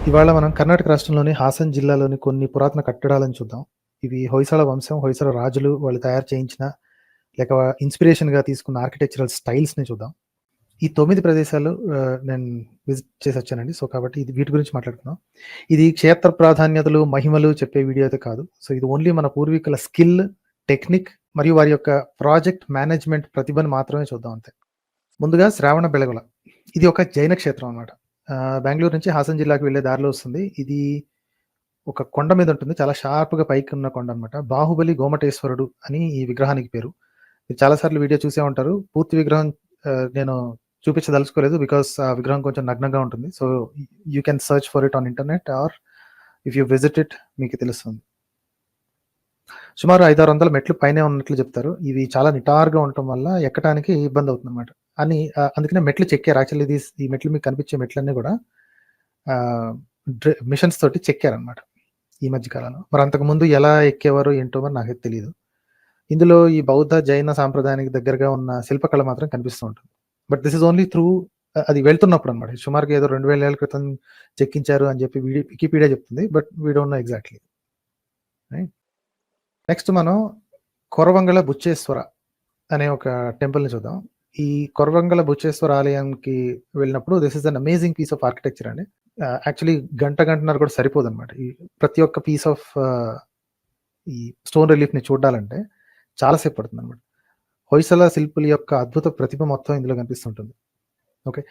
ఇవాళ మనం కర్ణాటక రాష్ట్రంలోని హాసన్ జిల్లాలోని కొన్ని పురాతన కట్టడాలను చూద్దాం. ఇవి హొయసల వంశం, హొయసల రాజులు వాళ్ళు తయారు చేయించిన లేక ఇన్‌స్పిరేషన్‌గా తీసుకున్న ఆర్కిటెక్చరల్ స్టైల్స్‌ని చూద్దాం. ఈ 9 ప్రదేశాలు నేను విజిట్ చేసొచ్చానండి. సో, కాబట్టి వీటి గురించి మాట్లాడుకుందాం. ఇది క్షేత్ర ప్రాధాన్యతలు, మహిమలు చెప్పే వీడియో అయితే కాదు. సో, ఇది ఓన్లీ మన పూర్వీకుల స్కిల్, టెక్నిక్ మరియు వారి యొక్క ప్రాజెక్ట్ మేనేజ్‌మెంట్ ప్రతిభను మాత్రమే చూద్దాం అంతే. ముందుగా శ్రావణబెళగొల. ఇది ఒక జైన క్షేత్రం అన్నమాట. బెంగుళూరు నుంచి హాసన్ జిల్లాకి వెళ్ళే దారిలో వస్తుంది. ఇది ఒక కొండ మీద ఉంటుంది. చాలా షార్ప్‌గా పైకున్న కొండ అన్నమాట. బాహుబలి గోమటేశ్వరుడు అని ఈ విగ్రహానికి పేరు. మీరు చాలా సార్లు వీడియో చూసే ఉంటారు. పూర్తి విగ్రహం నేను చూపించదలుచుకోలేదు. బికాజ్ ఆ విగ్రహం కొంచెం నగ్నంగా ఉంటుంది. So, you can search for it on internet or if you visit it మీకు తెలుస్తుంది. సుమారు 500-600 మెట్లు పైనే ఉన్నట్లు చెప్తారు. ఇవి చాలా నిటారుగా ఉండటం వల్ల ఎక్కటానికి ఇబ్బందవుతుందన్నమాట. అందుకనే మెట్లు చెక్కారు. యాక్చువల్లీ ఈ మెట్లు మీకు కనిపించే మెట్లన్నీ కూడా మిషన్స్ తోటి చెక్కారన్నమాట ఈ మధ్య కాలంలో. మరి అంతకుముందు ఎలా ఎక్కేవారో ఏంటో మరి నాకైతే తెలీదు. ఇందులో ఈ బౌద్ధ, జైన సాంప్రదాయానికి దగ్గరగా ఉన్న శిల్పకళ మాత్రం కనిపిస్తూ ఉంటుంది. But this is only through అది వెళ్తున్నప్పుడు అన్నమాట. సుమారుగా ఏదో 2000 ఏళ్ల క్రితం చెక్కించారు అని చెప్పి వికీపీడియా చెప్తుంది. But we don't know exactly. Right. Next మనం కొరవంగళ బుచ్చేశ్వర అనే ఒక టెంపుల్‌ని చూద్దాం. ఈ కొరవంగళ బుచ్చేశ్వర ఆలయానికి వెళ్ళినప్పుడు this is an amazing piece of architecture అండి. యాక్చువల్లీ గంటన్నర కూడా సరిపోదన్నమాట. ఈ ప్రతి ఒక్క పీస్ ఆఫ్ ఈ స్టోన్ రిలీఫ్‌ని చూడాలంటే చాలా సేపు పడుతుందన్నమాట. హొయసల శిల్పుల యొక్క అద్భుత ప్రతిభ మొత్తం ఇందులో కనిపిస్తుంటుంది. ఓకే.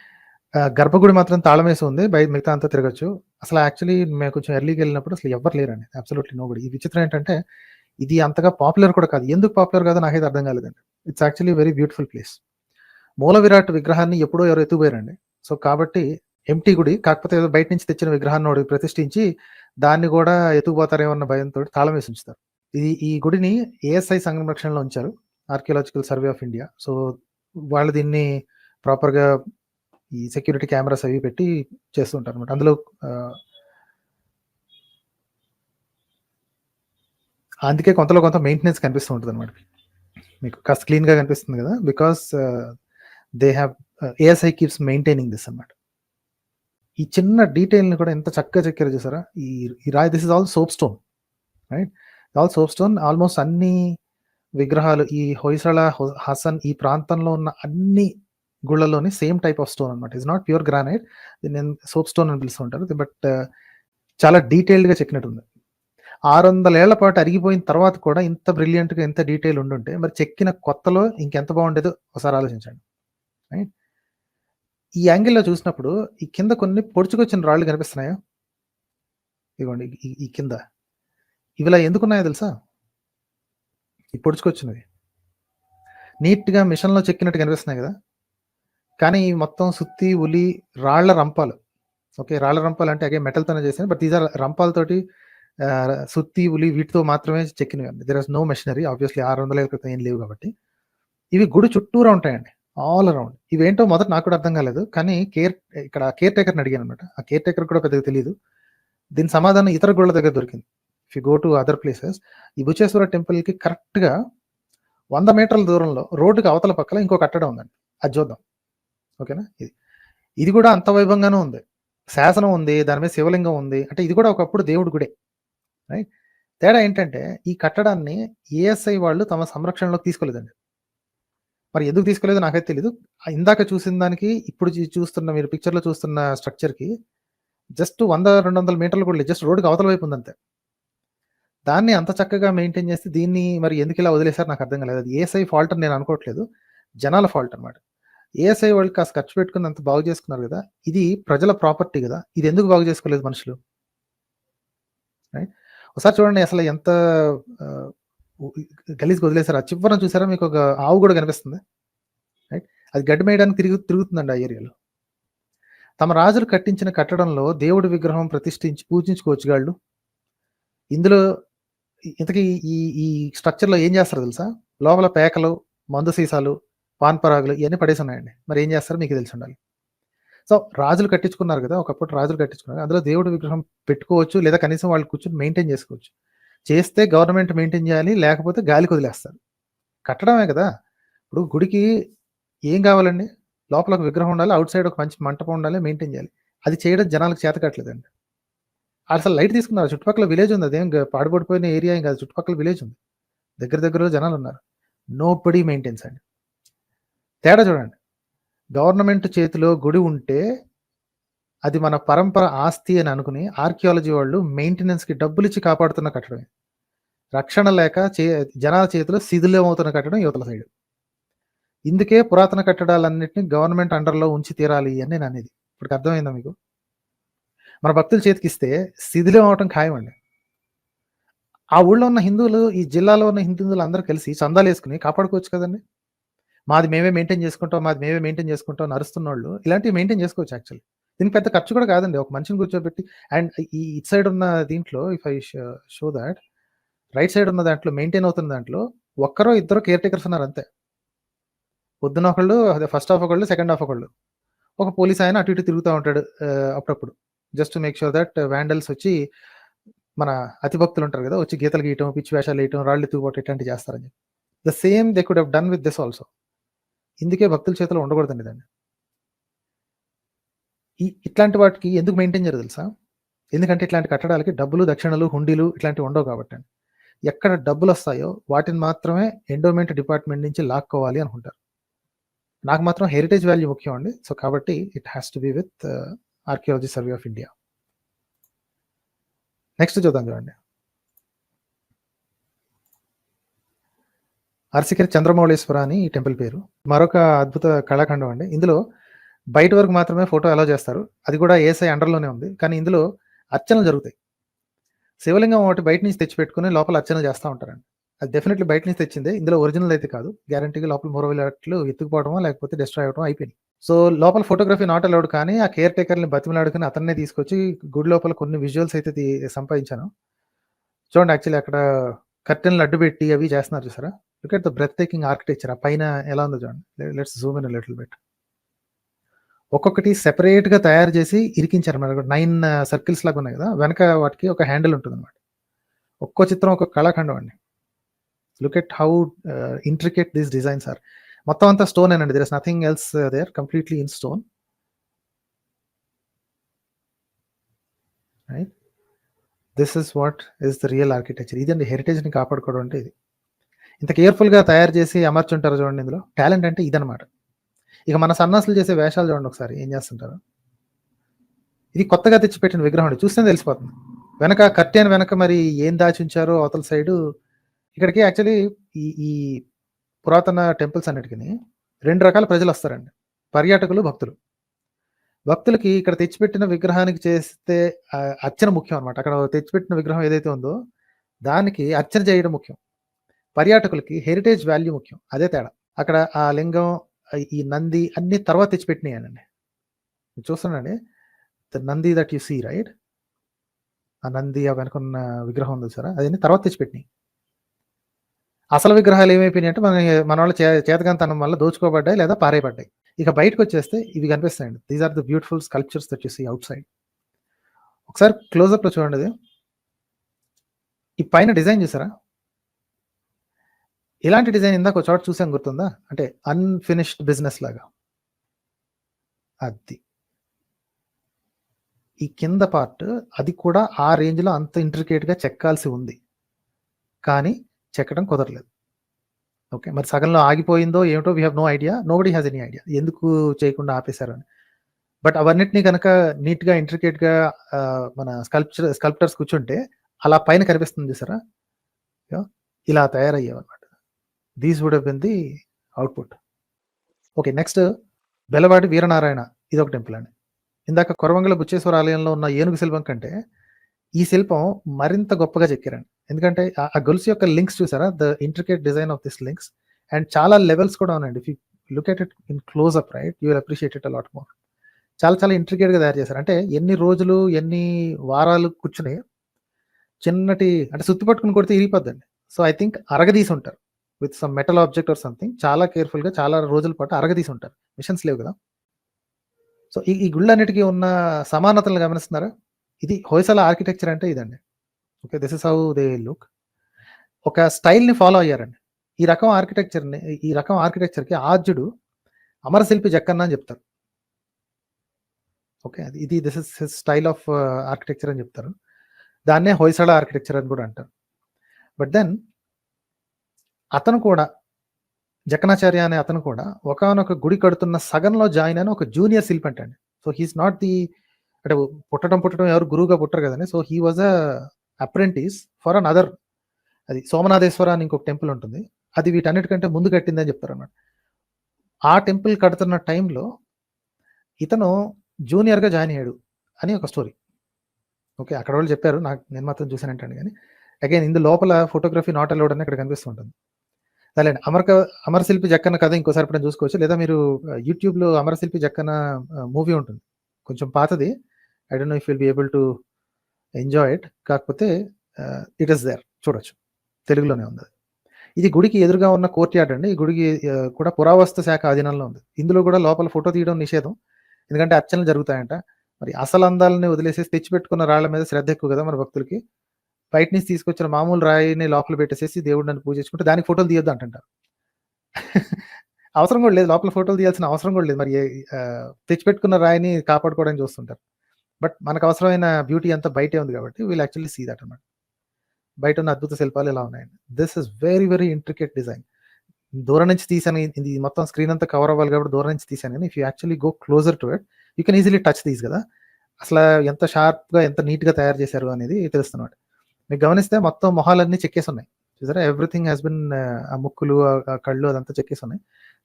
గర్భగుడి మాత్రం తాళమేసి ఉంది. మిగతా అంతా తిరగొచ్చు. అసలు యాక్చువల్లీ మేము కొంచెం ఎర్లీ‌గా వెళ్ళినప్పుడు అసలు ఎవ్వరు లేరండి. Absolutely nobody. ఈ విచిత్రం ఏంటంటే ఇది అంతగా పాపులర్ కూడా కాదు. ఎందుకు పాపులర్ కాదో నాకైతే అర్థం కాలేదండి. It's actually very beautiful place. మూల విరాట్ విగ్రహాన్ని ఎప్పుడో ఎవరో ఎత్తుకుపోయారండి. సో, కాబట్టి ఎంప్టీ గుడి. కాకపోతే ఏదో బయట నుంచి తెచ్చిన విగ్రహాన్ని ఒకటి ప్రతిష్ఠించి దాన్ని కూడా ఎత్తుకుపోతారేమో అన్న భయంతోటి తాళం వేసి ఉంచుతారు. ఈ గుడిని ఏఎస్ఐ సంరక్షణలో ఉంచారు. Archaeological survey of India. So, వాళ్ళు దీన్ని ప్రాపర్‌గా ఈ సెక్యూరిటీ కెమెరాస్ అవి పెట్టి చేస్తుంటారన్నమాట. అందులో అందుకే కొంతలో కొంత మెయింటెనెన్స్ కనిపిస్తూ ఉంటదన్నమాట. మీకు కాస్త క్లీన్‌గా కనిపిస్తుంది కదా! Because they have ASI keeps maintaining this అన్నమాట. ఈ చిన్న డీటెయిల్‌ని కూడా ఎంత చక్కగా చెక్కారో చూసారా? ఈ రాయి this is all soap stone. Right. All soap stone. Almost అన్ని విగ్రహాలు ఈ హొయసల, హాసన్ ఈ ప్రాంతంలో ఉన్న అన్ని గుళ్ళలోని సేమ్ టైప్ ఆఫ్ స్టోన్ అన్నమాట. It's not pure granite. దీన్ని సోప్ స్టోన్ అని పిలుస్తూ ఉంటారు. బట్ చాలా డీటెయిల్డ్‌గా చెక్కినట్టుంది. 600 ఏళ్ల పాటు అరిగిపోయిన తర్వాత కూడా ఇంత బ్రిలియంట్‌గా ఇంత డీటెయిల్ ఉండుంటే మరి చెక్కిన కొత్తలో ఇంకెంత బాగుండేదో ఒకసారి ఆలోచించండి. రైట్. ఈ యాంగిల్‌లో చూసినప్పుడు ఈ కింద కొన్ని పొడుచుకొచ్చిన రాళ్ళు కనిపిస్తున్నాయా? ఇదిగోండి ఈ కింద. ఇవిలా ఎందుకున్నాయో తెలుసా? ఈ పొడుచుకొచ్చినవి. నీట్‌గా మిషన్‌లో చెక్కినట్టు కనిపిస్తున్నాయి కదా! కానీ ఈ మొత్తం సుత్తి, ఉలి, రాళ్ల రంపాలు. ఓకే. రాళ్ల రంపాలు అంటే అగైన్ మెటల్‌తోనే చేసినవి. బట్ దీస్ ఆర్ రంపాలతోటి సుత్తి, ఉలి వీటితో మాత్రమే చెక్కినవండి. There is no machinery. Obviously 600 ఏళ్ల క్రితం ఏం లేవు కాబట్టి. ఇవి గుడి చుట్టూరా ఉంటాయండి. All around. ఇవేంటో మొదట నాకు కూడా అర్థం కాలేదు. కానీ ఇక్కడ కేర్ టేకర్‌ని అడిగానన్నమాట. ఆ కేర్ టేకర్ కూడా పెద్దగా తెలీదు. దీని సమాధానం ఇతర గుళ్ళ దగ్గర దొరికింది. If you go to other places ఈ బుచ్చేశ్వర టెంపుల్‌కి కరెక్ట్‌గా 100 మీటర్ల దూరంలో రోడ్డుకి అవతల పక్కల ఇంకో కట్టడం ఉందండి. అది చూద్దాం. ఓకేనా? ఇది కూడా అంత వైభవంగానే ఉంది. శాసనం ఉంది. దాని మీద శివలింగం ఉంది. అంటే ఇది కూడా ఒకప్పుడు దేవుడి గుడే. రైట్. తేడా ఏంటంటే ఈ కట్టడాన్ని ఏఎస్ఐ వాళ్ళు తమ సంరక్షణలోకి తీసుకోలేదండి. మరి ఎందుకు తీసుకోలేదో నాకైతే తెలీదు. ఇందాక చూసిన దానికి ఇప్పుడు చూస్తున్న మీరు పిక్చర్‌లో చూస్తున్న స్ట్రక్చర్‌కి జస్ట్ 100, 200 మీటర్లు కూడా లేదు. జస్ట్ రోడ్డుకి అవతల వైపు ఉందంతే. దాన్ని అంత చక్కగా మెయింటైన్ చేసి దీన్ని మరి ఎందుకు ఇలా వదిలేసారో నాకు అర్థం కాలేదు. అది ఏఎస్ఐ ఫాల్ట్ అని నేను అనుకోవట్లేదు. జనాల ఫాల్ట్ అన్నమాట. ఏఎస్ఐ వాళ్ళు కాస్త ఖర్చు పెట్టుకుని అంత బాగు చేసుకున్నారు కదా! ఇది ప్రజల ప్రాపర్టీ కదా! ఇది ఎందుకు బాగు చేసుకోలేదు మనుషులు? రైట్. ఒకసారి చూడండి అసలు ఎంత గలీజ్‌గా వదిలేసారు. ఆ చివరన చూసారా మీకు ఒక ఆవు కూడా కనిపిస్తుంది. రైట్. అది గడ్డి మేయడానికి తిరుగుతుందండి ఆ ఏరియాలో. తమ రాజులు కట్టించిన కట్టడంలో దేవుడి విగ్రహం ప్రతిష్ఠించి పూజించుకోవచ్చు గాళ్ళు. ఇందులో ఇంతకీ ఈ స్ట్రక్చర్‌లో ఏం చేస్తారో తెలుసా? లోపల పేకలు, మందు సీసాలు, పాన్ పరాగులు ఇయన్నీ పడేసి ఉన్నాయండి. మరి ఏం చేస్తారో మీకు తెలిసుండాలి. సో, రాజులు కట్టించుకున్నారు కదా! ఒకప్పుడు రాజులు కట్టించుకున్నారు. అందులో దేవుడి విగ్రహం పెట్టుకోవచ్చు. లేదా కనీసం వాళ్ళు కూర్చొని మెయింటైన్ చేసుకోవచ్చు. చేస్తే గవర్నమెంట్ మెయింటైన్ చేయాలి. లేకపోతే గాలికి వదిలేస్తారు. కట్టడమే కదా! ఇప్పుడు గుడికి ఏం కావాలండి? లోపల ఒక విగ్రహం ఉండాలి. ఔట్ సైడ్ ఒక మంచి మంటపం ఉండాలి. మెయింటైన్ చేయాలి. అది చేయడం జనాలకు చేత కావట్లేదండి. అసలు లైట్ తీసుకున్నారు. చుట్టుపక్కల విలేజ్ ఉంది. అదేం పాడుపడిపోయిన ఏరియా ఏం కాదు. చుట్టుపక్కల విలేజ్ ఉంది. దగ్గరలో జనాలున్నారు. నోబడీ మెయింటైన్స్ అండి. తేడా చూడండి. గవర్నమెంట్ చేతిలో గుడి ఉంటే అది మన పరంపర ఆస్తి అని అనుకుని ఆర్కియాలజీ వాళ్ళు మెయింటెనెన్స్‌కి డబ్బులిచ్చి కాపాడుతున్న కట్టడమే. రక్షణ లేక జనాల చేతిలో శిథిలమవుతున్న కట్టడం యువతల సైడ్. ఇందుకే పురాతన కట్టడాలన్నిటిని గవర్నమెంట్ అండర్‌లో ఉంచి తీరాలి అని నేననేది. ఇప్పటికి అర్థమైందా మీకు? మన భక్తుల చేతికిస్తే శిథిలం అవ్వటం ఖాయమండి. ఆ ఊళ్ళో ఉన్న హిందువులు, ఈ జిల్లాలో ఉన్న హిందువులు అందరూ కలిసి చందాలేసుకొని కాపాడుకోవచ్చు కదండీ! మాది మేమే మెయింటైన్ చేసుకుంటాం అని అరుస్తున్నోళ్ళు ఇలాంటివి మెయింటైన్ చేసుకోవచ్చు యాక్చువల్లీ. దీనికి పెద్ద ఖర్చు కూడా కాదండి. ఒక మనిషిని కూర్చోబెట్టి అండ్ ఈ ఇటు సైడ్ ఉన్న దీంట్లో if I show thought right side ఉన్న దాంట్లో మెయింటైన్ అవుతున్న దాంట్లో ఒక్కరో ఇద్దరో కేర్ టేకర్స్ ఉన్నారు అంతే. పొద్దున ఒకళ్ళు, అదే ఫస్ట్ హాఫ్ ఒకళ్ళు, సెకండ్ హాఫ్ ఒకళ్ళు. ఒక పోలీస్ ఆయన అటు ఇటు తిరుగుతా ఉంటాడు అప్పుడప్పుడు. Just to make sure that vandals వచ్చి మన అతి భక్తులు ఉంటారు కదా! వచ్చి గీతలు గీయటం, పిచ్చి వేషాలు వేయటం, రాళ్ళు ఎత్తుకుపోవటం ఇట్లాంటివి చేస్తారని. The same they could have done with this also. ఇందుకే భక్తుల చేతిలో ఉండకూడదండి దాన్ని. ఇట్లాంటి వాటికి ఎందుకు మెయింటైన్ చేయరు తెలుసా? ఎందుకంటే ఇట్లాంటి కట్టడాలకి డబ్బులు, దక్షిణలు, హుండీలు ఇట్లాంటివి ఉండవు కాబట్టండి. ఎక్కడ డబ్బులొస్తాయో వాటిని మాత్రమే ఎండోమెంట్ డిపార్ట్మెంట్ నుంచి లాక్కోవాలి అనుకుంటారు. నాకు మాత్రం హెరిటేజ్ వాల్యూ ముఖ్యం అండి. సో కాబట్టి it has to be with archaeology survey of India. Next చూద్దాం చూడండి. అరసికరి చంద్రమౌళేశ్వర అని ఈ టెంపుల్ పేరు. మరొక అద్భుత కళాఖండం అండి. ఇందులో బయట వరకు మాత్రమే ఫోటో అలౌ చేస్తారు. అది కూడా ఏఎస్ఐ అండర్‌లోనే ఉంది. కానీ ఇందులో అర్చనలు జరుగుతాయి. శివలింగం ఒకటి బయట నుంచి తెచ్చిపెట్టుకొని లోపల అర్చన చేస్తా ఉంటారండి. అది డెఫినెట్లీ బయట నుంచి తెచ్చిందే. ఇందులో ఒరిజినల్ అయితే కాదు. గ్యారంటీగా లోపల మూరవేలట్లు ఎత్తుకుపోవడమో లేకపోతే డిస్ట్రాయ్ అవ్వడం అయిపోయినాయి. సో లోపల ఫోటోగ్రఫీ నాట్ అలౌడ్, కానీ ఆ కేర్ టేకర్‌ని బతిమిలాడుకొని అతన్నే తీసుకొచ్చి గుడి లోపల కొన్ని విజువల్స్ అయితే సంపాదించాను. చూడండి యాక్చువల్లీ అక్కడ కర్టెన్‌లు అడ్డుపెట్టి అవి చేస్తున్నారు చూసారా? Look at the breathtaking architecture. ఆ పైన ఎలా ఉందో చూడండి. Let's zoom in a little bit. ఒక్కొక్కటి సెపరేట్‌గా తయారు చేసి ఇరికించారన్నమాట. 9 సర్కిల్స్ లాగా ఉన్నాయి కదా! వెనక వాటికి ఒక హ్యాండిల్ ఉంటుందన్నమాట. ఒక్కో చిత్రం ఒక్కొక్క కళాఖండం అండి. Look at how intricate these designs are. మొత్తం అంతా స్టోనేనండి. There is nothing else there. Completely in stone. Right. This is what is the real architecture. ఇదండి హెరిటేజ్‌ని కాపాడుకోవడం అంటే ఇది. ఇంత కేర్‌ఫుల్‌గా తయారు చేసి అమర్చుంటారు చూడండి ఇందులో. టాలెంట్ అంటే ఇదనమాట. ఇక మన సన్నాసులు చేసే వేషాలు చూడండి ఒకసారి ఏం చేస్తుంటారో. ఇది కొత్తగా తెచ్చిపెట్టిన విగ్రహం అండి. చూస్తేనే తెలిసిపోతుంది. వెనక కర్టెన్ వెనక మరి ఏం దాచి ఉంచారో అవతల సైడు. ఇక్కడికి యాక్చువల్లీ ఈ పురాతన టెంపుల్స్ అన్నిటికిని 2 రకాల ప్రజలొస్తారండి. పర్యాటకులు, భక్తులు. భక్తులకి ఇక్కడ తెచ్చిపెట్టిన విగ్రహానికి చేస్తే అర్చన ముఖ్యం అనమాట. అక్కడ తెచ్చిపెట్టిన విగ్రహం ఏదైతే ఉందో దానికి అర్చన చేయడం ముఖ్యం. పర్యాటకులకి హెరిటేజ్ వాల్యూ ముఖ్యం. అదే తేడా. అక్కడ ఆ లింగం, ఈ నంది అన్ని తర్వాత తెచ్చిపెట్టినయేనండి. చూస్తున్నాండి. The Nandi that you see right? ఆ నంది ఆ వెనకున్న విగ్రహం ఉంది చూసారా? అదన్నీ తర్వాత తెచ్చిపెట్టినయి. అసలు విగ్రహాలు ఏమైపోయినాయంటే మనోళ్ళ చేతకానితనం వల్ల దోచుకోబడ్డాయి లేదా పారేయబడ్డాయి. ఇక బయటకొచ్చేస్తే ఇవి కనిపిస్తాయండి. These are the beautiful sculptures that you see outside. ఒకసారి క్లోజప్‌లో చూడండి అది. ఈ పైన డిజైన్ చూసారా? ఇలాంటి డిజైన్ ఇందాక ఒక చోట చూసాం గుర్తుందా? అంటే అన్‌ఫినిష్డ్ బిజినెస్ లాగా. అది. ఈ కింద పార్ట్ అది కూడా ఆ రేంజ్‌లో అంత ఇంట్రికేట్‌గా చెక్కాల్సి ఉంది. కానీ చెక్కడం కుదరలేదు. ఓకే. మరి సగంలో ఆగిపోయిందో ఏమిటో we have no idea. Nobody has any idea. ఎందుకు చేయకుండా ఆపేశారు అని. బట్ అవన్నిటిని గనక నీట్‌గా ఇంట్రికేట్‌గా మన స్కల్ప్టర్స్ కూర్చుంటే అలా పైన కనిపిస్తుంది చూసారా? ఇలా తయారయ్యేవన్నమాట. These would have been the output. Okay. Next Belavadi Veeranarayana ఇదొక టెంపుల్ అండి. ఇందాక కొరవంగల బుచ్చేశ్వర ఆలయంలో ఉన్న ఏనుగు శిల్పం కంటే ఈ శిల్పం మరింత గొప్పగా చెక్కారండి. ఎందుకంటే ఆ గొలుసు యొక్క లింక్స్ చూసారా? The intricate design of this links and చాలా లెవెల్స్ కూడా ఉన్నాయండి. If you look at it in close up right, you will appreciate it a lot more. చాలా ఇంట్రికేట్‌గా తయారు చేశారు. అంటే ఎన్ని రోజులు, ఎన్ని వారాలు కూర్చొని చిన్నటి అంటే సుత్తి పట్టుకొని కొడితే ఇరిగిపోద్దండి. సో ఐ థింక్ అరగదీసి ఉంటారు. With some metal object or something. చాలా కేర్‌ఫుల్‌గా చాలా రోజుల పాటు అరగదీసి ఉంటారు. మిషన్స్ లేవు కదా! సో ఈ గుళ్ళన్నిటికి ఉన్న సమానతలను గమనిస్తున్నారా? ఇది హొయసల ఆర్కిటెక్చర్ అంటే ఇదండి. Okay. This is how they look. ఒక స్టైల్‌ని ఫాలో అయ్యారండి. ఈ రకం ఆర్కిటెక్చర్‌కి ఆద్యుడు అమరశిల్పి జక్కన్న అని చెప్తారు. ఓకే. ఇది this is his style of architecture అని చెప్తారు. దాన్నే హొయసళ ఆర్కిటెక్చర్ అని కూడా అంటారు. బట్ దెన్ అతను కూడా జకణాచార్య అనే అతను కూడా ఒకానొక గుడి కడుతున్న సగంలో జాయిన్ అయిన ఒక జూనియర్ శిల్పంట అండి. సో హీస్ నాట్ ది అంటే పుట్టడం ఎవరు గురువుగా పుట్టరు కదండి. So he was a apprentice for an other, అది సోమనాథేశ్వర అని ఇంకొక టెంపుల్ ఉంటుంది. అది వీటన్నిటికంటే ముందు కట్టిందని చెప్తారు అన్నమాట. ఆ టెంపుల్ కడుతున్న టైంలో ఇతను జూనియర్గా జాయిన్ అయ్యాడు అని ఒక స్టోరీ. ఓకే, అక్కడ వాళ్ళు చెప్పారు, నేను మాత్రం చూసానంటాను. కానీ అగైన్ ఇందు లోపల ఫోటోగ్రఫీ నాట్ అలౌడ్ అని ఇక్కడ కనిపిస్తూ ఉంటుంది. సరే, అమరశిల్పి జక్కన్న కథ ఇంకోసారి ఎప్పుడైనా చూసుకోవచ్చు. లేదా మీరు యూట్యూబ్లో అమరశిల్పి జక్కన్న మూవీ ఉంటుంది, కొంచెం పాతది. I don't know if will be able to enjoy it. కాకపోతే ఇట్ ఈస్ దేర్, చూడొచ్చు, తెలుగులోనే ఉంది. ఇది గుడికి ఎదురుగా ఉన్న కోర్ట్ యార్డ్ అండి. ఈ గుడికి కూడా పురావస్తు శాఖ అధీనంలో ఉంది. ఇందులో కూడా లోపల ఫోటో తీయడం నిషేధం, ఎందుకంటే అర్చనలు జరుగుతాయంట. మరి అసలు అందాలని వదిలేసేసి తెచ్చిపెట్టుకున్న రాళ్ల మీద శ్రద్ధ ఎక్కువ కదా మన భక్తులకి. బయట నుంచి తీసుకొచ్చిన మామూలు రాయిని లోపల పెట్టేసేసి దేవుడు నన్ను పూజించుకుంటే దానికి ఫోటోలు తీయొద్దు అంటుంటారు. అవసరం కూడా లేదు, లోపల ఫోటోలు తీయాల్సిన అవసరం కూడా లేదు. మరి తెచ్చిపెట్టుకున్న రాయిని కాపాడుకోవడానికి చూస్తుంటారు. బట్ మనకు అవసరమైన బ్యూటీ అంతా బయటే ఉంది కాబట్టి వీల్ యాక్చువల్లీ సీ దట్ అన్నమాట. బయట ఉన్న అద్భుత శిల్పాలు ఎలా ఉన్నాయండి. This is very very intricate design. దూరం నుంచి తీసాను, ఇది మొత్తం స్క్రీన్ అంతా కవర్ అవ్వాలి కాబట్టి దూరం నుంచి తీసాను. కానీ if you actually go closer to it you can easily touch these కదా. అసలు ఎంత షార్ప్గా ఎంత నీట్గా తయారు చేశారు అనేది తెలుస్తున్నమాట. మీకు గమనిస్తే మొత్తం మొహాలన్నీ చెక్కేసి ఉన్నాయి చూసారా. ఎవ్రీథింగ్ హ్యాస్ బిన్, ఆ ముక్కులు ఆ కళ్ళు అదంతా చెక్కేసి ఉన్నాయి.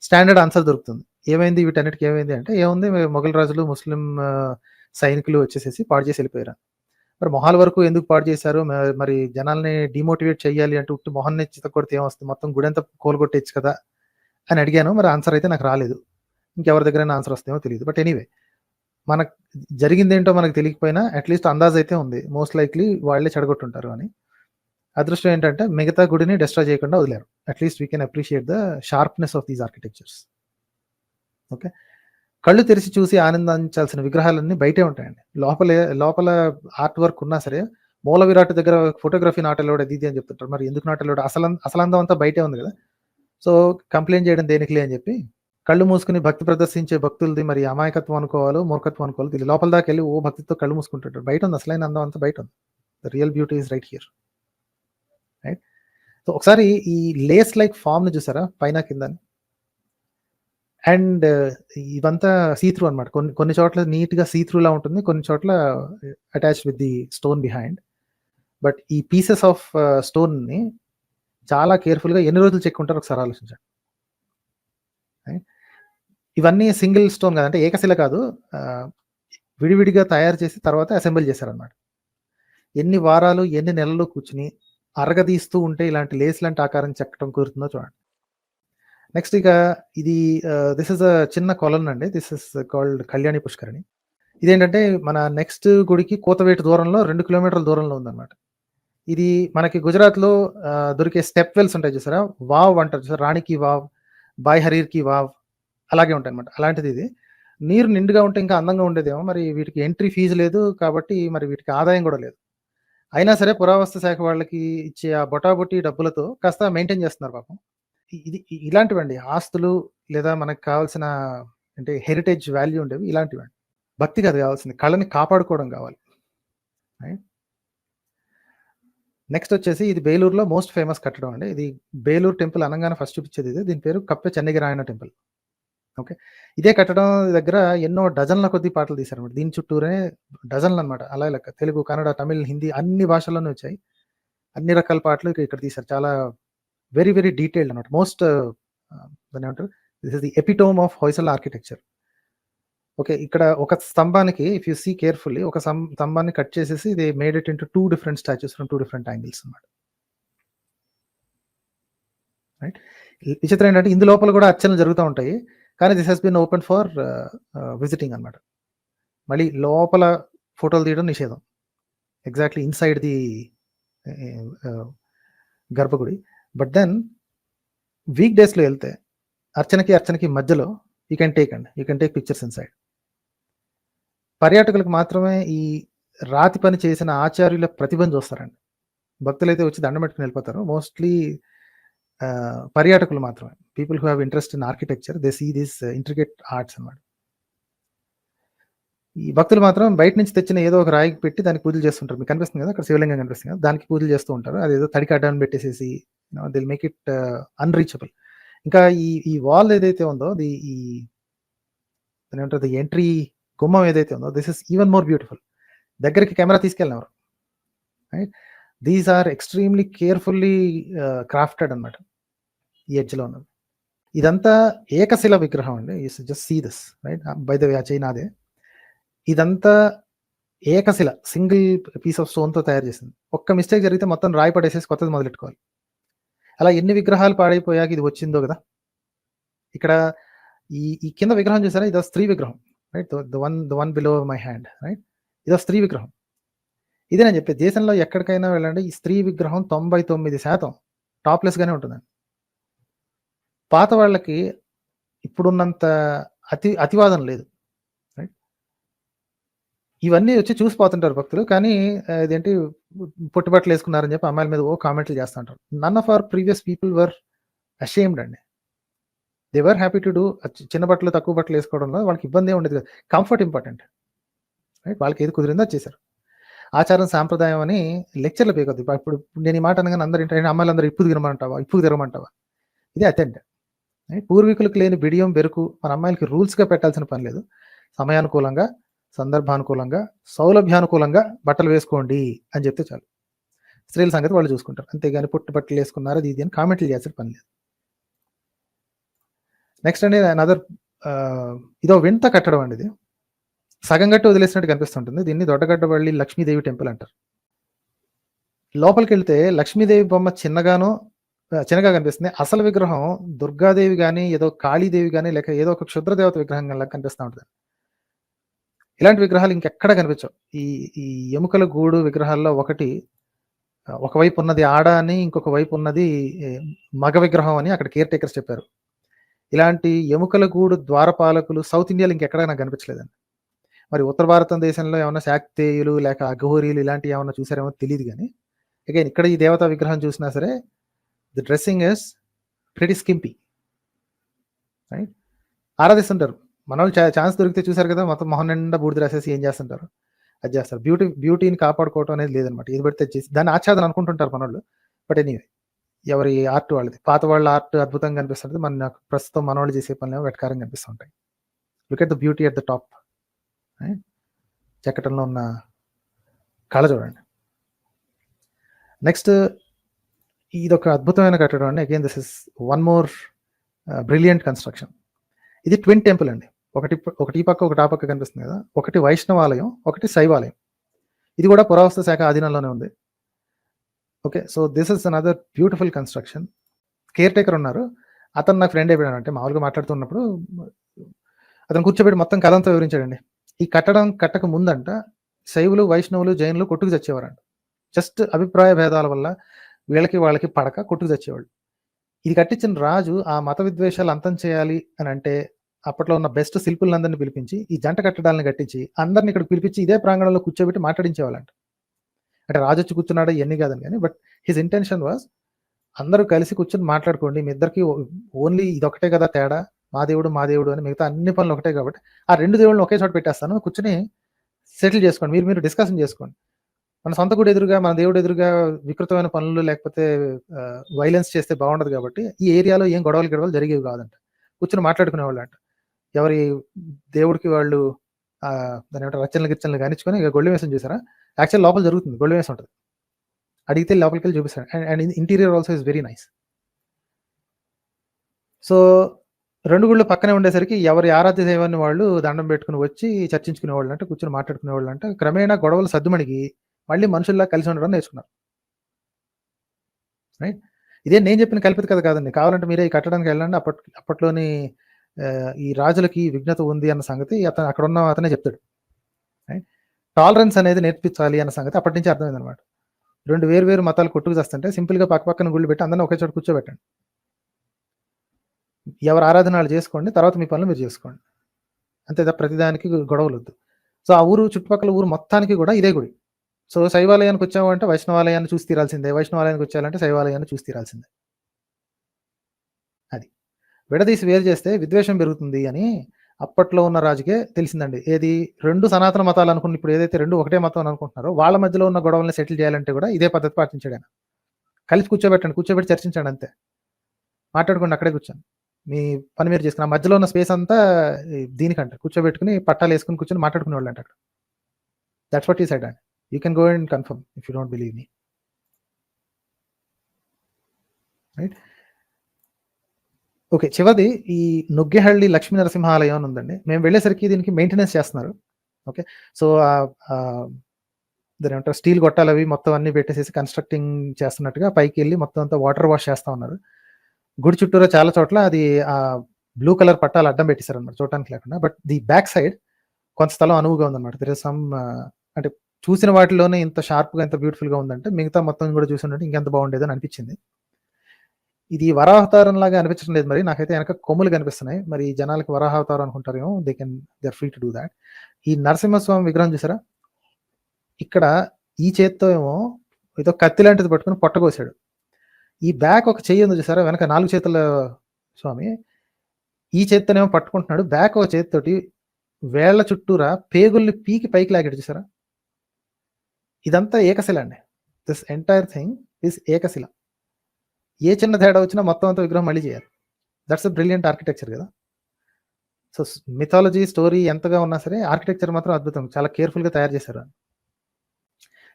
స్టాండర్డ్ ఆన్సర్ దొరుకుతుంది. ఏమైంది వీటన్నిటికి ఏమైంది అంటే, ఏముంది మొఘల్ రాజులు ముస్లిం సైనికులు వచ్చేసేసి పాడు చేసి వెళ్ళిపోయారు. మరి మొహాల వరకు ఎందుకు పాడు చేశారు? మరి జనాల్ని డిమోటివేట్ చేయాలి అంటే ఉట్టి మొహాన్ని చితకొడితే ఏమొస్తుంది, మొత్తం గుడి అంతా కోలుగొట్టేచ్చు కదా అని అడిగాను. మరి ఆన్సర్ అయితే నాకు రాలేదు. ఇంకెవరి దగ్గరైనా ఆన్సర్ వస్తేమో తెలియదు. బట్ ఎనీవే, మనకు జరిగింది ఏంటో మనకు తెలియకపోయినా అట్లీస్ట్ అందాజ్ అయితే ఉంది. మోస్ట్ లైక్లీ వాళ్ళే చెడగొట్టుంటారు అని. అదృష్టం ఏంటంటే మిగతా గుడిని డిస్ట్రాయ్ చేయకుండా వదిలేరు. At least we can appreciate the sharpness of these architectures. Okay, కళ్ళు తెరిచి చూసి ఆనందించాల్సిన విగ్రహాలన్నీ బయటే ఉంటాయండి. లోపల ఆర్ట్ వర్క్ ఉన్నా సరే మూల విరాట్ దగ్గర ఫోటోగ్రఫీ నాట్ అలౌడ్ అది ఇది అని చెప్తుంటారు. మరి ఎందుకు నాట్ అలౌడ్? అసలు అందం అంతా బయటే ఉంది కదా. సో కంప్లైంట్ చేయడం దేనికిలే అని చెప్పి కళ్ళు మూసుకుని భక్తి ప్రదర్శించే భక్తులది మరి అమాయకత్వం అనుకోవాలో మూర్ఖత్వం అనుకోవాలో తెలియదు. లోపల దాకా వెళ్ళి ఓ భక్తితో కళ్ళు మూసుకుంటుంటారు. బయట ఉంది అసలైన అందం అంతా బయట ఉంది. The real beauty is right here, right. So ఒకసారి ఈ లేస్ లైక్ ఫామ్ ని చూసారా పైన కింద. అండ్ ఇవంతా సీత్రూ అనమాట. కొన్ని చోట్ల నీట్గా సీత్రూలా ఉంటుంది, కొన్ని చోట్ల attached with the stone behind. But ఈ పీసెస్ ఆఫ్ స్టోన్ని చాలా కేర్ఫుల్గా ఎన్ని రోజులు చెక్కుంటారో ఒకసారి ఆలోచించండి. ఇవన్నీ సింగిల్ స్టోన్ కాదు, అంటే ఏకశిల కాదు, విడివిడిగా తయారు చేసి తర్వాత అసెంబుల్ చేశారనమాట. ఎన్ని వారాలు ఎన్ని నెలలు కూర్చుని అరగదీస్తూ ఉంటే ఇలాంటి లేస్ లాంటి ఆకారం చెక్కడం కుదురుతుందో చూడండి. నెక్స్ట్ ఇక ఇది దిస్ ఇస్ అ చిన్న కొలను అండి. దిస్ ఇస్ కాల్డ్ కళ్యాణి పుష్కరిణి. ఇదేంటంటే మన నెక్స్ట్ గుడికి కోతవేటు దూరంలో 2 కిలోమీటర్ల దూరంలో ఉందన్నమాట. ఇది మనకి గుజరాత్లో దొరికే స్టెప్ వెల్స్ ఉంటాయి చూసారా, వావ్ అంటారు చూసారా, రాణికి వావ్, బాయ్ హరీర్కి వావ్, అలాగే ఉంటాయి అనమాట. అలాంటిది ఇది. నీరు నిండుగా ఉంటే ఇంకా అందంగా ఉండేదేమో. మరి వీటికి ఎంట్రీ ఫీజు లేదు కాబట్టి మరి వీటికి ఆదాయం కూడా లేదు. అయినా సరే పురావస్తు శాఖ వాళ్ళకి ఇచ్చే ఆ బొటాబొట్టి డబ్బులతో కాస్త మెయింటైన్ చేస్తున్నారు పాపం. ఇది ఇలాంటివండి ఆస్తులు, లేదా మనకు కావాల్సిన అంటే హెరిటేజ్ వాల్యూ ఉండేవి ఇలాంటివండి. భక్తి కాదు కావాల్సింది, కళని కాపాడుకోవడం కావాలి. నెక్స్ట్ వచ్చేసి ఇది బేలూరులో మోస్ట్ ఫేమస్ కట్టడం అండి. ఇది బేలూరు టెంపుల్ అనగానే ఫస్ట్ చూపించేది ఇది. దీని పేరు కప్పే చెన్నగిరాయన టెంపుల్. ఓకే, ఇదే కట్టడం దగ్గర ఎన్నో డజన్ల కొద్ది పాటలు తీశారనమాట. దీని చుట్టూరే డజన్లు అనమాట. అలా లెక్క తెలుగు, కన్నడ, తమిళ్, హిందీ అన్ని భాషల్లోనే వచ్చాయి. అన్ని రకాల పాటలు ఇక్కడ తీశారు. చాలా వెరీ వెరీ డీటెయిల్డ్ అనమాట. మోస్ట్ దాన్ని ఏమంటారు, this is the epitome of Hoysala architecture. Okay, ఇక్కడ ఒక స్తంభానికి ఇఫ్ యూ సీ కేర్ఫుల్లీ, ఒక స్తంభాన్ని కట్ చేసేసి they made it into 2 different statues from 2 different angles అనమాట. రైట్. విచిత్రం ఏంటంటే ఇందు లోపల కూడా అర్చనలు జరుగుతూ ఉంటాయి, కానీ this has been open for visiting అనమాట. మళ్ళీ లోపల ఫోటోలు తీయడం నిషేధం, ఎగ్జాక్ట్లీ ఇన్సైడ్ ది గర్భగుడి. బట్ దెన్ వీక్ డేస్లో వెళ్తే అర్చనకి మధ్యలో you can take pictures inside. పర్యాటకులకు మాత్రమే ఈ రాతి పని చేసిన ఆచార్యుల ప్రతిభను చూస్తారండి. భక్తులైతే వచ్చి దండం పెట్టుకుని వెళ్ళిపోతారు. మోస్ట్లీ పర్యాటకులు మాత్రమే, people who have interest in architecture, they see this intricate arts అన్నమాట. ఈ భక్తులు మాత్రం బయట నుంచి తెచ్చిన ఏదో ఒక రాయికి పెట్టి దానికి పూజలు చేస్తుంటారు. మీకు కనిపిస్తుంది కదా! అక్కడ శివలింగం కనిపిస్తుంది కదా! దానికి పూజలు చేస్తూ ఉంటారు. అదేదో తడికి అడ్డం పెట్టేసేసి దిల్ మేక్ ఇట్ అన్‌రీచబుల్. ఇంకా ఈ వాల్ ఏదైతే ఉందో ఈ దాన్నేమంటారు ఎంట్రీ గుమ్మం ఏదైతే ఉందో this is even more beautiful. దగ్గరికి కెమెరా తీసుకెళ్ళినెవరు. Right. These are extremely carefully crafted అన్నమాట. ఈ ఎడ్జ్‌లో ఉన్నది. ఇదంతా ఏకశిల విగ్రహం అండి. You just see this right. By the way ఆ చెయ్యి నాదే. ఇదంతా ఏకశిల సింగిల్ పీస్ ఆఫ్ స్టోన్‌తో తయారు చేసింది. ఒక్క మిస్టేక్ జరిగితే మొత్తం రాయి పడేసేసి కొత్తది మొదలెట్టుకోవాలి. అలా ఎన్ని విగ్రహాలు పాడైపోయాక ఇది వచ్చిందో గదా! ఇక్కడ ఈ కింద విగ్రహం చూసారా? ఇదో స్త్రీ విగ్రహం. Right. The one below my hand right. ఇదో స్త్రీ విగ్రహం. ఇదే నేను చెప్పేది. దేశంలో ఎక్కడికైనా వెళ్ళండి ఈ స్త్రీ విగ్రహం 99% టాప్‌లెస్‌గానే ఉంటుందండి. పాత వాళ్ళకి ఇప్పుడున్నంత అతివాదం లేదు. రైట్. ఇవన్నీ వచ్చి చూసిపోతుంటారు భక్తులు. కానీ ఇదేంటి పొట్టి బట్టలేసుకున్నారని చెప్పి అమ్మాయిల మీద కామెంట్లు చేస్తా ఉంటారు. None of our previous people were ashamed అండి. They were happy to do చిన్న బట్టలు, తక్కువ బట్టలు ఏసుకోవడంలో వాళ్ళకి ఇబ్బందేం ఉండేది కాదు. Comfort important. రైట్. వాళ్ళకి ఏది కుదిరిందో అది చేశారు. ఆచారం, సాంప్రదాయం అని లెక్చర్‌లు పీకొద్దు. ఇప్పుడు నేను ఈ మాట అనగానే అందరూ ఏంటంటే అమ్మాయిలందరూ ఇప్పుకు తిరగమంటావా? ఇదే అటెండ్. పూర్వీకులకు లేని బిడియం, బెరుకు మన అమ్మాయిలకి రూల్స్‌గా పెట్టాల్సిన పని లేదు. సమయానుకూలంగా, సందర్భానుకూలంగా, సౌలభ్యానుకూలంగా బట్టలు వేసుకోండి అని చెప్తే చాలు. స్త్రీల సంగతి వాళ్ళు చూసుకుంటారు. అంతేగాని పొట్టి బట్టలేసుకున్నారు అది ఇది అని కామెంట్లు చేయాల్సిన పని లేదు. నెక్స్ట్ అండి అనదర్ ఇదో వింత కట్టడం అండి ఇది. సగం గట్టి వదిలేసినట్టు కనిపిస్తుంటుంది. దీన్ని దొడ్డగడ్డబళ్ళి లక్ష్మీదేవి టెంపుల్ అంటారు. లోపలికెళ్తే లక్ష్మీదేవి బొమ్మ చిన్నగా కనిపిస్తుంది. అసలు విగ్రహం దుర్గాదేవి గాని, ఏదో కాళీదేవి గాని, లేక ఏదో ఒక క్షుద్ర దేవత విగ్రహంలా కనిపిస్తా ఉంటది. ఇలాంటి విగ్రహాలు ఇంకెక్కడ కనిపించవు. ఈ ఎముకల గూడు విగ్రహాల్లో ఒకవైపు ఉన్నది ఆడ అని, ఇంకొక వైపు ఉన్నది మగ విగ్రహం అని అక్కడ కేర్ టేకర్స్ చెప్పారు. ఇలాంటి ఎముకల గూడు ద్వారపాలకులు సౌత్ ఇండియాలో ఇంకెక్కడా నాకు కనిపించలేదండి. మరి ఉత్తర భారతదేశంలో ఏమన్నా శాక్తేయులు లేక అఘోరీలు ఇలాంటివి ఏమన్నా చూసారేమో తెలీదు గానీ, అగైన్ ఇక్కడ ఈ దేవతా విగ్రహం చూసినా సరే the dressing is pretty skimpy. Right. ఆరాధిస్తుంటారు. మనోళ్ళు ఛాన్స్ దొరికితే చూసారు కదా! మొత్తం మొహం నిండా బూడిద రాసేసి ఏం చేస్తుంటారు? అది చేస్తారు. బ్యూటీని కాపాడుకోవటం అనేది లేదనమాట. ఏది పడితే చేసి దాన్ని ఆచ్ఛాదన అనుకుంటుంటారు మనోళ్ళు. బట్ ఎనీవే ఎవరి ఆర్ట్ వాళ్ళది. పాత వాళ్ళ ఆర్ట్ అద్భుతంగా కనిపిస్తుంటది. నాకు ప్రస్తుతం మనోళ్ళు చేసే పనులేమో వెటకారంగా కనిపిస్తూ ఉంటాయి. Look at the beauty at the top. చెక్కటంలో ఉన్న కళ చూడండి. నెక్స్ట్ ఇదొక అద్భుతమైన కట్టడం అండి. Again this is one more brilliant construction. ఇది ట్విన్ టెంపుల్ అండి. ఒకటి ఈ పక్క ఒకటి ఆ పక్క కనిపిస్తుంది కదా! ఒకటి వైష్ణవాలయం, ఒకటి శైవాలయం. ఇది కూడా పురావస్తు శాఖ ఆధీనంలోనే ఉంది. Okay. So this is another beautiful construction. Care taker ఉన్నారు. అతను నాకు ఫ్రెండ్ అయిపోయాడు. అంటే మామూలుగా మాట్లాడుతున్నప్పుడు అతను కూర్చోబెట్టి మొత్తం కథంతా వివరించాడండి. ఈ కట్టడం కట్టక ముందంట శైవులు, వైష్ణవులు, జైనులు కొట్టుకు చచ్చేవారంట. జస్ట్ అభిప్రాయ భేదాల వల్ల వీళ్ళకి వాళ్ళకి పడక కొట్టుకు చచ్చేవాళ్ళు. ఇది కట్టించిన రాజు ఆ మత విద్వేషాలు అంతం చేయాలి అని అంటే అప్పట్లో ఉన్న బెస్ట్ శిల్పులందరినీ పిలిపించి ఈ జంట కట్టడాలను కట్టించి అందరిని ఇక్కడికి పిలిపించి ఇదే ప్రాంగణంలో కూర్చోబెట్టి మాట్లాడించేవాళ్ళంట. అంటే రాజు వచ్చి కూర్చున్నాడా ఇవన్నీ కాదని కానీ బట్ హిజ్ ఇంటెన్షన్ వాజ్ అందరూ కలిసి కూర్చొని మాట్లాడుకోండి. మీ ఇద్దరికి ఓన్లీ ఇదొకటే కదా తేడా, మా దేవుడు అని మిగతా అన్ని పనులు ఒకటే కాబట్టి ఆ 2 దేవుళ్ళని ఒకే చోట పెట్టేస్తాను. కూర్చొని సెటిల్ చేసుకోండి. మీరు డిస్కషన్ చేసుకోండి. మన సొంత గుడి ఎదురుగా, మన దేవుడు ఎదురుగా వికృతమైన పనులు లేకపోతే వైలెన్స్ చేస్తే బాగుండదు కాబట్టి ఈ ఏరియాలో ఏం గొడవలు జరిగేవి కాదంట. కూర్చొని మాట్లాడుకునేవాళ్ళంట. ఎవరి దేవుడికి వాళ్ళు దాని ఏమంటారు రచనలు కానిచ్చుకొని ఇక గొళ్ళెం వేసం చూసారా? యాక్చువల్ లోపల జరుగుతుంది. గొళ్ళెం వేసం ఉంటుంది. అడిగితే లోపలికి వెళ్ళి చూపిస్తాడు. And interior also is very nice. So 2 గుళ్ళు పక్కనే ఉండేసరికి ఎవరి ఆరాధ్య దైవాన్ని వాళ్ళు దండం పెట్టుకుని వచ్చి చర్చించుకునేవాళ్ళంట, కూర్చొని మాట్లాడుకునేవాళ్ళంట. క్రమేణా గొడవలు సద్దుమణిగి మళ్ళీ మనుషుల్లా కలిసి ఉండడం నేర్చుకున్నారు. రైట్. ఇదే నేను చెప్పిన కల్పిత కథ కాదండి. కావాలంటే మీరే ఈ కట్టడానికి వెళ్ళండి. అప్పట్లోని ఈ రాజులకి విఘ్నత ఉంది అన్న సంగతి అక్కడున్న అతనే చెప్తాడు. రైట్. టాలరెన్స్ అనేది నేర్పించాలి అన్న సంగతి అప్పటి నుంచి అర్థమైందనమాట. 2 వేరు మతాలు కొట్టుకు చేస్తుంటే సింపుల్గా పక్కన గుళ్ళు పెట్టి అందరినీ ఒకే చోట కూర్చోబెట్టండి. ఎవరు ఆరాధన వాళ్ళు చేసుకోండి. తర్వాత మీ పనులు మీరు చేసుకోండి. అంతే తప్ప ప్రతిదానికి గొడవలు వద్దు. సో ఆ ఊరు చుట్టుపక్కల ఊరు మొత్తానికి కూడా ఇదే గుడి. సో శైవాలయానికి వచ్చామంటే వైష్ణవాలయాన్ని చూసి తీరాల్సిందే. వైష్ణవాలయానికి వచ్చాలంటే శైవాలయాన్ని చూసి తీరాల్సిందే. అది విడదీసి వేరు చేస్తే విద్వేషం పెరుగుతుంది అని అప్పట్లో ఉన్న రాజుకే తెలిసిందండి. ఏది 2 సనాతన మతాలు అనుకుని ఇప్పుడు ఏదైతే 2 ఒకటే మతం అని అనుకుంటున్నారో, వాళ్ళ మధ్యలో ఉన్న గొడవల్ని సెటిల్ చేయాలంటే కూడా ఇదే పద్ధతి పాటించాడాయన. కలిసి కూర్చోబెట్టండి. కూర్చోబెట్టి చర్చించండి అంతే. మాట్లాడుకోండి అక్కడే కూర్చొని. మీ పని మీరు చేసుకొని. ఆ మధ్యలో ఉన్న స్పేస్ అంతా దీనికంట. కూర్చోబెట్టుకొని పట్టాలేసుకొని కూర్చొని మాట్లాడుకునేవాళ్ళంట అక్కడ. దట్స్ వాట్ హి సెడ్ అండి. You can go and confirm if you don't believe me. Right. Okay. చివరిది ఈ నుగ్గెహళ్ళి లక్ష్మీ నరసింహ ఆలయం అని ఉందండి. మేము వెళ్ళేసరికి దీనికి మెయింటెనెన్స్ చేస్తున్నారు. ఓకే. సో, దాన్నేమంటారు స్టీల్ గొట్టాలవి మొత్తం అన్నీ పెట్టేసేసి కన్‌స్ట్రక్టింగ్ చేస్తున్నట్టుగా పైకెళ్ళి మొత్తం అంతా వాటర్ వాష్ చేస్తా ఉన్నారు. గుడి చుట్టూరా చాలా చోట్ల అది బ్లూ కలర్ పట్టాలు అడ్డం పెట్టేసారనమాట చూడటానికి లేకుండా. బట్ ది బ్యాక్ సైడ్ కొంత స్థలం అనువుగా ఉందనమాట. దేర్ ఇస్ సమ్ అంటే చూసిన వాటిలోనే ఇంత షార్ప్‌గా, ఇంత బ్యూటిఫుల్‌గా ఉందంటే మిగతా మొత్తం కూడా చూసుంటే ఇంకెంత బాగుండేదని అనిపించింది. ఇది వరాహవతారంలాగా అనిపించడం లేదు మరి. నాకైతే వెనక కొమ్ములు కనిపిస్తున్నాయి. మరి జనాలకి వరాహావతారం అనుకుంటారేమో. They are free to do that. ఈ నరసింహస్వామి విగ్రహం చూసారా? ఇక్కడ ఈ చేత్తో ఏమో ఏదో కత్తి లాంటిది పట్టుకొని పొట్ట కోసాడు. ఈ బ్యాక్ ఒక చెయ్యి ఉంది చూసారా? వెనక 4 చేతుల స్వామి. ఈ చేత్తోనేమో పట్టుకుంటున్నాడు. బ్యాక్ ఒక చేత్తోటి వేళ్ళ చుట్టూరా పేగుల్ని పీకి పైకి లాగాడు చూసారా? ఇదంతా ఏకశిల అండి. దిస్ ఎంటైర్ థింగ్ ఈస్ ఏకశిల. ఏ చిన్న తేడా వచ్చినా మొత్తం అంతా విగ్రహం మళ్ళీ చేయాలి. దట్స్ ఎ బ్రిలియంట్ ఆర్కిటెక్చర్ కదా! సో, మిథాలజీ, స్టోరీ ఎంతగా ఉన్నా సరే ఆర్కిటెక్చర్ మాత్రం అద్భుతం. చాలా కేర్‌ఫుల్‌గా తయారు చేశారు.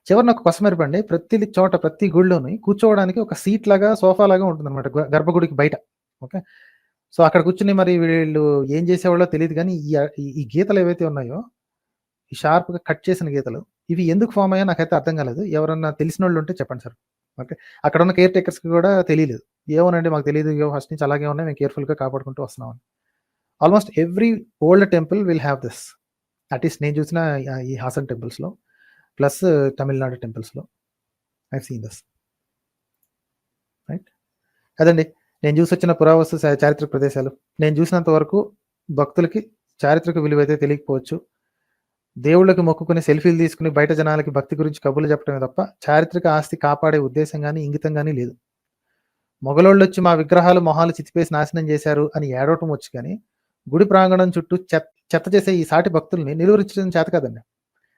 చివరన ఒక కొసమెరుపండి. ప్రతి చోట, ప్రతి గుడిలోని కూర్చోవడానికి ఒక సీట్ లాగా, సోఫా లాగా ఉంటుందన్నమాట గర్భగుడికి బయట. ఓకే. సో, అక్కడ కూర్చొని మరి వీళ్ళు ఏం చేసేవాళ్ళో తెలీదు గానీ, ఈ గీతలు ఏవైతే ఉన్నాయో, ఈ షార్ప్‌గా కట్ చేసిన గీతలు, ఇవి ఎందుకు ఫార్మ్ అయ్యాయో నాకైతే అర్థం కాలేదు. ఎవరన్నా తెలిసినోళ్ళు ఉంటే చెప్పండి సార్. ఓకే. అక్కడున్న కేర్ టేకర్స్‌కి కూడా తెలీలేదు. ఏమోనండి మాకు తెలీదు. ఫస్ట్ నుంచి అలాగే ఉన్నాయి. మేము కేర్‌ఫుల్‌గా కాపాడుకుంటూ వస్తున్నాం అని. Almost every old temple will have this. At least నేను చూసిన ఈ హాసన్ టెంపుల్స్‌లో ప్లస్ తమిళనాడు టెంపుల్స్‌లో I have seen this. Right. అదండి. నేను చూసొచ్చిన పురావస్తు చారిత్రక ప్రదేశాలు. నేను చూసినంత వరకు భక్తులకి చారిత్రక విలువైతే తెలియకపోవచ్చు. దేవుళ్ళకి మొక్కుకొని సెల్ఫీలు తీసుకొని బయట జనాలకి భక్తి గురించి కబుర్లు చెప్పడమే తప్ప చారిత్రక ఆస్తి కాపాడే ఉద్దేశం గాని, ఇంగితం గాని లేదు. మొగలోళ్ళొచ్చి మా విగ్రహాలు మొహాలు చితిపేసి నాశనం చేశారు అని ఏడవటం వచ్చు కానీ, గుడి ప్రాంగణం చుట్టూ చెత్త చేసే ఈ సాటి భక్తుల్ని నిలువరించడం చేత కాదండి.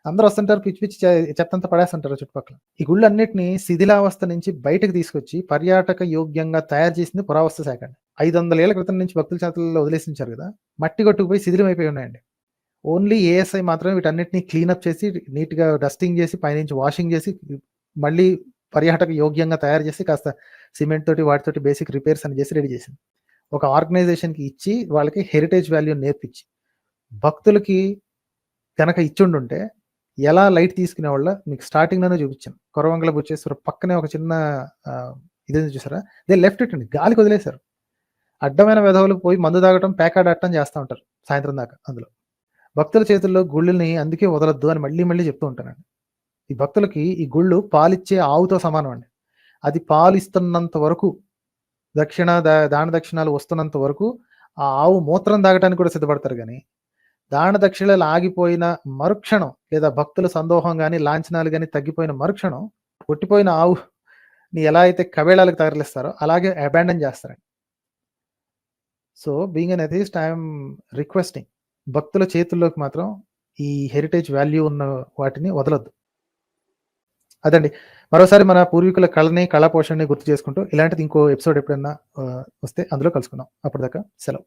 అందరూ వస్తుంటారు పిచ్చి పిచ్చి చెత్తంతా పడేస్తుంటారు చుట్టుపక్కల. ఈ గుళ్ళన్నిటిని శిథిలావస్థ నుంచి బయటకు తీసుకొచ్చి పర్యాటక యోగ్యంగా తయారు చేసింది పురావస్తు శాఖ అండి. 500 ఏళ్ల క్రితం నుంచి భక్తుల చేతుల్లో వదిలేసించారు కదా! మట్టి కొట్టుకుపోయి శిథిలమైపోయి ఉన్నాయండి. ఓన్లీ ఏఎస్ఐ మాత్రమే వీటన్నిటిని క్లీనప్ చేసి, నీట్‌గా డస్టింగ్ చేసి, పైనుంచి వాషింగ్ చేసి, మళ్ళీ పర్యాటక యోగ్యంగా తయారు చేసి, కాస్త సిమెంట్ తోటి వాటితోటి బేసిక్ రిపేర్స్ అని చేసి రెడీ చేసింది. ఒక ఆర్గనైజేషన్‌కి ఇచ్చి, వాళ్ళకి హెరిటేజ్ వాల్యూ నేర్పించి, భక్తులకి గనక ఇచ్చుండుంటే, ఎలా లైట్ తీసుకునేవాళ్ళో మీకు స్టార్టింగ్‌లోనే చూపించాను. కొరవంగల బుచ్చేశ్వర పక్కనే ఒక చిన్న ఇదుంది చూసారా? దే లెఫ్ట్ ఇట్ అండి. గాలికి వదిలేశారు. అడ్డమైన వెధవలు పోయి మందు తాగటం, పేకాడటం చేస్తా ఉంటారు సాయంత్రం దాకా అందులో. భక్తుల చేతుల్లో గుళ్ళని అందుకే వదలొద్దు అని మళ్ళీ మళ్ళీ చెప్తూ ఉంటానండి. ఈ భక్తులకి ఈ గుళ్ళు పాలిచ్చే ఆవుతో సమానం అండి. అది పాలిస్తున్నంత వరకు దాన దక్షిణాలు వస్తున్నంత వరకు ఆ ఆవు మూత్రం తాగటానికి కూడా సిద్ధపడతారు గానీ, దాన దక్షిణలు ఆగిపోయిన మరుక్షణం లేదా భక్తుల సందోహం గాని, లాంఛనాలు గాని తగ్గిపోయిన మరుక్షణం కొట్టిపోయిన ఆవుని ఎలా అయితే కబేళాలకు తరలిస్తారో అలాగే అబాండన్ చేస్తారండి. So, being an atheist I am requesting భక్తుల చేతుల్లోకి మాత్రం ఈ హెరిటేజ్ వాల్యూ ఉన్న వాటిని వదలొద్దు. అదండి. మరోసారి మన పూర్వీకుల కళని, కళా పోషణని గుర్తు చేసుకుంటూ ఇలాంటిది ఇంకో ఎపిసోడ్ ఎప్పుడన్నా వస్తే అందులో కలుసుకుందాం. అప్పటిదాకా సెలవు.